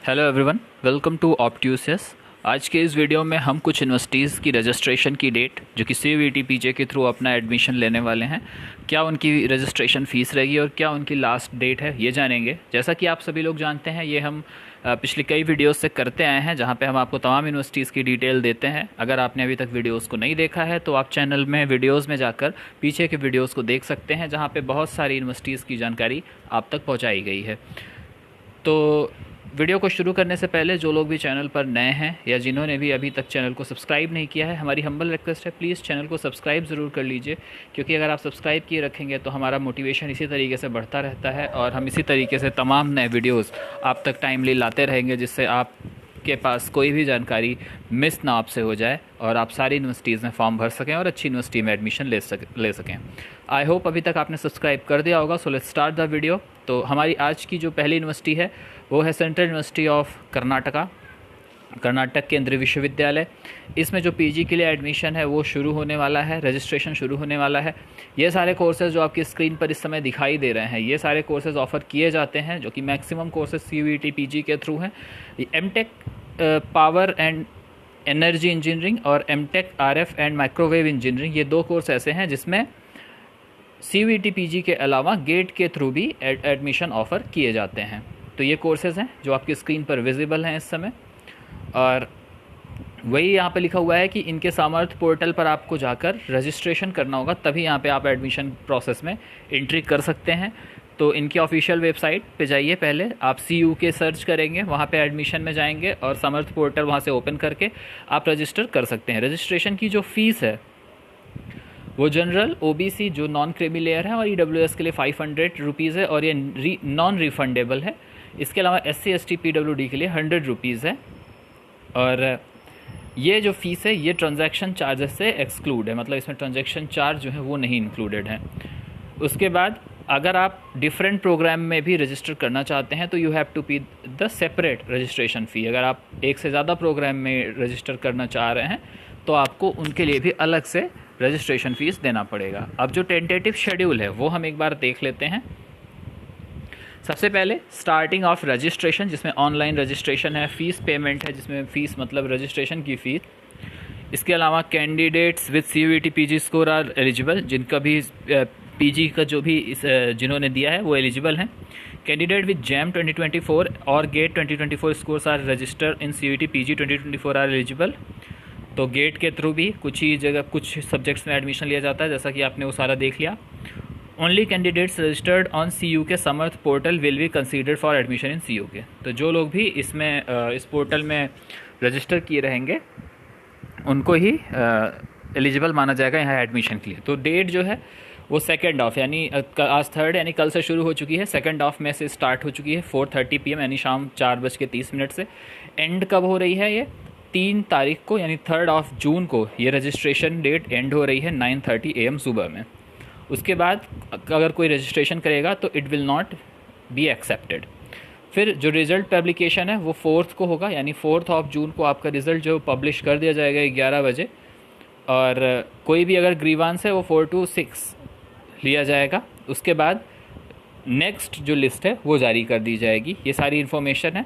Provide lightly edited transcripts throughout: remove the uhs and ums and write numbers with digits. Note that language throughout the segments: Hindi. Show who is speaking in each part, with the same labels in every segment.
Speaker 1: हेलो एवरीवन, वेलकम टू ऑप्ट्यूसियस। आज के इस वीडियो में हम कुछ यूनिवर्सिटीज़ की रजिस्ट्रेशन की डेट जो कि CUET PJ के थ्रू अपना एडमिशन लेने वाले हैं, क्या उनकी रजिस्ट्रेशन फ़ीस रहेगी और क्या उनकी लास्ट डेट है, ये जानेंगे। जैसा कि आप सभी लोग जानते हैं, ये हम पिछले कई वीडियोस से करते आए हैं, जहां पे हम आपको तमाम यूनिवर्सिटीज़ की डिटेल देते हैं। अगर आपने अभी तक वीडियोस को नहीं देखा है तो आप चैनल में वीडियोस में जाकर पीछे के वीडियोस को देख सकते हैं, जहां पे बहुत सारी यूनिवर्सिटीज़ की जानकारी आप तक पहुँचाई गई है। तो वीडियो को शुरू करने से पहले जो लोग भी चैनल पर नए हैं या जिन्होंने भी अभी तक चैनल को सब्सक्राइब नहीं किया है, हमारी हम्बल रिक्वेस्ट है, प्लीज़ चैनल को सब्सक्राइब ज़रूर कर लीजिए, क्योंकि अगर आप सब्सक्राइब किए रखेंगे तो हमारा मोटिवेशन इसी तरीके से बढ़ता रहता है और हम इसी तरीके से तमाम नए वीडियोस आप तक टाइमली लाते रहेंगे, जिससे आपके पास कोई भी जानकारी मिस ना आपसे हो जाए और आप सारी यूनिवर्सिटीज़ में फॉर्म भर सकें और अच्छी यूनिवर्सिटी में एडमिशन ले सकें। आई होप अभी तक आपने सब्सक्राइब कर दिया होगा। So let's start the video. तो हमारी आज की जो पहली यूनिवर्सिटी है वो है सेंट्रल यूनिवर्सिटी ऑफ कर्नाटक केंद्रीय विश्वविद्यालय। इसमें जो पीजी के लिए एडमिशन है वो शुरू होने वाला है, रजिस्ट्रेशन शुरू होने वाला है। ये सारे कोर्सेज़ जो आपकी स्क्रीन पर इस समय दिखाई दे रहे हैं, ये सारे कोर्सेज़ ऑफ़र किए जाते हैं, जो कि मैक्सिमम कोर्सेज़ CUET PG के थ्रू हैं। MTech power and energy engineering और MTech RF and microwave engineering, ये 2 कोर्स ऐसे हैं जिसमें CUET PG के अलावा गेट के थ्रू भी एडमिशन ऑफ़र किए जाते हैं। तो ये कोर्सेज़ हैं जो आपकी स्क्रीन पर विजिबल हैं इस समय, और वही यहाँ पे लिखा हुआ है कि इनके सामर्थ पोर्टल पर आपको जाकर रजिस्ट्रेशन करना होगा, तभी यहाँ पे आप एडमिशन प्रोसेस में एंट्री कर सकते हैं। तो इनकी ऑफिशियल वेबसाइट पे जाइए, पहले आप CUK सर्च करेंगे, वहाँ पे एडमिशन में जाएंगे और सामर्थ पोर्टल वहाँ से ओपन करके आप रजिस्टर कर सकते हैं। रजिस्ट्रेशन की जो फ़ीस है वो जनरल, OBC जो नॉन क्रीमी लेयर है और EWS के लिए 500 रुपीज़ है, और ये नॉन रिफंडेबल है। इसके अलावा SC ST PWD के लिए 100 रुपीज़ है, और ये जो फ़ीस है ये ट्रांजैक्शन चार्जेस से एक्सक्लूड है, मतलब इसमें ट्रांजैक्शन चार्ज जो है वो नहीं इंक्लूडेड है। उसके बाद अगर आप डिफरेंट प्रोग्राम में भी रजिस्टर करना चाहते हैं तो यू हैव टू पे द सेपरेट रजिस्ट्रेशन फ़ी। अगर आप एक से ज़्यादा प्रोग्राम में रजिस्टर करना चाह रहे हैं तो आपको उनके लिए भी अलग से रजिस्ट्रेशन फ़ीस देना पड़ेगा। अब जो टेंटेटिव शेड्यूल है वो हम एक बार देख लेते हैं। सबसे पहले स्टार्टिंग ऑफ रजिस्ट्रेशन, जिसमें ऑनलाइन रजिस्ट्रेशन है, फ़ीस पेमेंट है, जिसमें फ़ीस मतलब रजिस्ट्रेशन की फ़ीस। इसके अलावा candidates with CUET PG score are eligible, जिनका भी PG का जो भी जिन्होंने दिया है वो एलिजिबल हैं। कैंडिडेट विद JAM 2024 और GATE 2024 scores are registered in CUET PG 2024 are eligible. तो गेट के थ्रू भी कुछ ही जगह कुछ सब्जेक्ट्स में एडमिशन लिया जाता है, जैसा कि आपने वो सारा देख लिया। Only candidates registered on CUK Samarth portal will be considered for admission in CUK। तो जो लोग भी इसमें इस पोर्टल में रजिस्टर किए रहेंगे उनको ही एलिजिबल माना जाएगा यहाँ एडमिशन के लिए। तो डेट जो है वो 2 ऑफ, यानी आज 3 यानी कल से शुरू हो चुकी है। 2 ऑफ में से स्टार्ट हो चुकी है 4:30 PM, यानी शाम 4:30 से। एंड कब हो रही है? ये 3 तारीख को, यानी 3 ऑफ जून को ये रजिस्ट्रेशन डेट एंड हो रही है 9:30 AM सुबह में। उसके बाद अगर कोई रजिस्ट्रेशन करेगा तो it will not be accepted. फिर जो रिज़ल्ट पब्लिकेशन है वो 4 को होगा, यानी 4 ऑफ जून को आपका रिज़ल्ट जो पब्लिश कर दिया जाएगा 11 बजे, और कोई भी अगर ग्रीवांस है वो 4 to 6 लिया जाएगा। उसके बाद नेक्स्ट जो लिस्ट है वो जारी कर दी जाएगी। ये सारी इन्फॉर्मेशन है।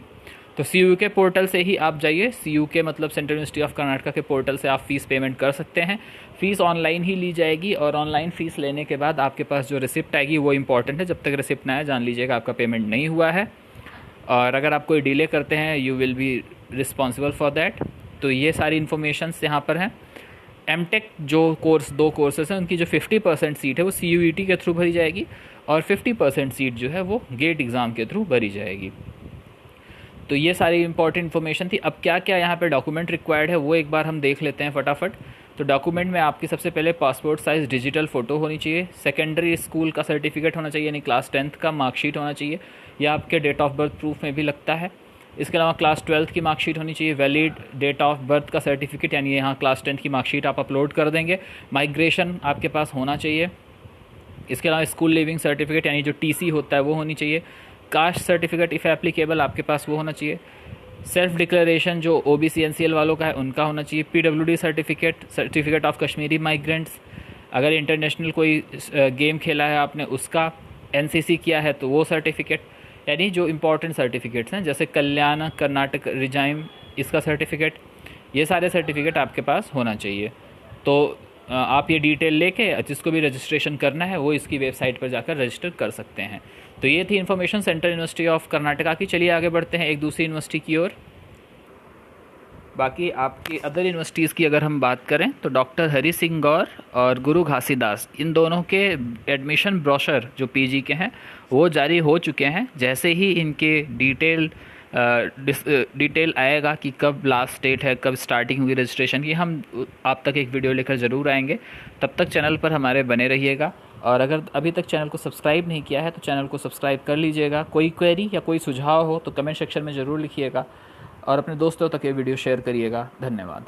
Speaker 1: तो CUK पोर्टल से ही आप जाइए, CUK मतलब सेंट्रल यूनिवर्सिटी ऑफ कर्नाटका के पोर्टल से आप फ़ीस पेमेंट कर सकते हैं। फ़ीस ऑनलाइन ही ली जाएगी, और ऑनलाइन फ़ीस लेने के बाद आपके पास जो रिसिप्ट आएगी वो इंपॉर्टेंट है। जब तक रिसिप्ट ना आए जान लीजिएगा आपका पेमेंट नहीं हुआ है, और अगर आप कोई डिले करते हैं you will be responsible for that. तो ये सारी इन्फॉर्मेशंस यहाँ पर हैं। एमटेक जो 2 कोर्सेज हैं उनकी जो 50% सीट है वो CUET के थ्रू भरी जाएगी, और 50% सीट जो है वो गेट एग्ज़ाम के थ्रू भरी जाएगी। तो ये सारी इंपॉर्टेंट इन्फॉर्मेशन थी। अब क्या क्या यहाँ पे डॉक्यूमेंट रिक्वायर्ड है वो एक बार हम देख लेते हैं फटाफट। तो डॉक्यूमेंट में आपकी सबसे पहले पासपोर्ट साइज़ डिजिटल फ़ोटो होनी चाहिए, सेकेंडरी स्कूल का सर्टिफिकेट होना चाहिए, यानी क्लास 10th का मार्कशीट होना चाहिए, या आपके डेट ऑफ बर्थ प्रूफ में भी लगता है। इसके अलावा क्लास 12th की मार्कशीट होनी चाहिए, वैलिड डेट ऑफ बर्थ का सर्टिफिकेट, यानी यहाँ क्लास 10th की मार्कशीट आप अपलोड कर देंगे। माइग्रेशन आपके पास होना चाहिए। इसके अलावा स्कूल लिविंग सर्टिफिकेट, यानी जो TC होता है वो होनी चाहिए। कास्ट सर्टिफिकेट इफ़ एप्लीकेबल आपके पास वो होना चाहिए। सेल्फ डिक्लेरेशन जो OBC NCL वालों का है उनका होना चाहिए। PWD certificate of Kashmiri migrants, अगर इंटरनेशनल कोई गेम खेला है आपने उसका, NCC किया है तो वो सर्टिफिकेट। यानी जो इम्पोर्टेंट सर्टिफिकेट्स हैं, जैसे कल्याण कर्नाटक रिजाइम, इसका सर्टिफिकेट, ये सारे सर्टिफिकेट आपके पास होना चाहिए। तो आप ये डिटेल लेके जिसको भी रजिस्ट्रेशन करना है वो इसकी वेबसाइट पर जाकर रजिस्टर कर सकते हैं। तो ये थी information central university of Karnataka की। चलिए आगे बढ़ते हैं एक दूसरी यूनिवर्सिटी की ओर। बाकी आपकी अदर यूनिवर्सिटीज़ की अगर हम बात करें तो डॉक्टर हरि सिंह गौर और गुरु घासीदास, इन दोनों के एडमिशन ब्रोशर जो पीजी के हैं वो जारी हो चुके हैं। जैसे ही इनके डिटेल आएगा कि कब लास्ट डेट है, कब स्टार्टिंग हुई रजिस्ट्रेशन की, हम आप तक एक वीडियो लेकर ज़रूर आएंगे। तब तक चैनल पर हमारे बने रहिएगा, और अगर अभी तक चैनल को सब्सक्राइब नहीं किया है तो चैनल को सब्सक्राइब कर लीजिएगा। कोई क्वेरी या कोई सुझाव हो तो कमेंट सेक्शन में ज़रूर लिखिएगा, और अपने दोस्तों तक ये वीडियो शेयर करिएगा। धन्यवाद।